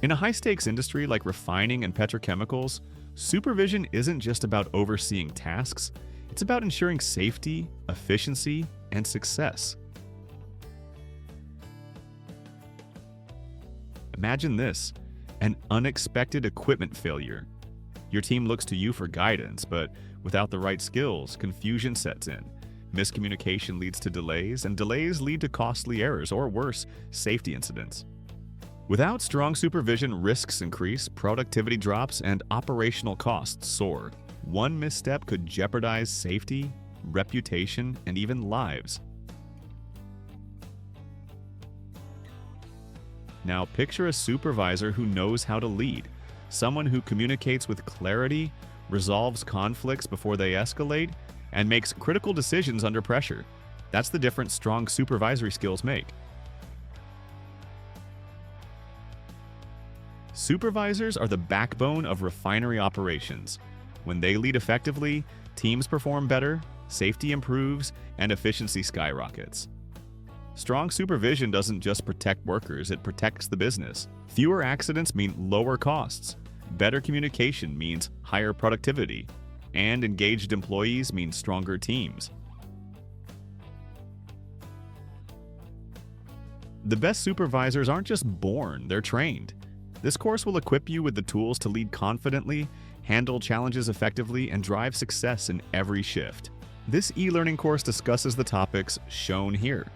In a high-stakes industry like refining and petrochemicals, supervision isn't just about overseeing tasks, it's about ensuring safety, efficiency, and success. Imagine this: an unexpected equipment failure. Your team looks to you for guidance, but without the right skills, confusion sets in. Miscommunication leads to delays, and delays lead to costly errors, or worse, safety incidents. Without strong supervision, risks increase, productivity drops, and operational costs soar. One misstep could jeopardize safety, reputation, and even lives. Now picture a supervisor who knows how to lead, someone who communicates with clarity, resolves conflicts before they escalate, and makes critical decisions under pressure. That's the difference strong supervisory skills make. Supervisors are the backbone of refinery operations. When they lead effectively, teams perform better, safety improves, and efficiency skyrockets. Strong supervision doesn't just protect workers, it protects the business. Fewer accidents mean lower costs. Better communication means higher productivity. And engaged employees mean stronger teams. The best supervisors aren't just born, they're trained. This course will equip you with the tools to lead confidently, handle challenges effectively, and drive success in every shift. This e-learning course discusses the topics shown here.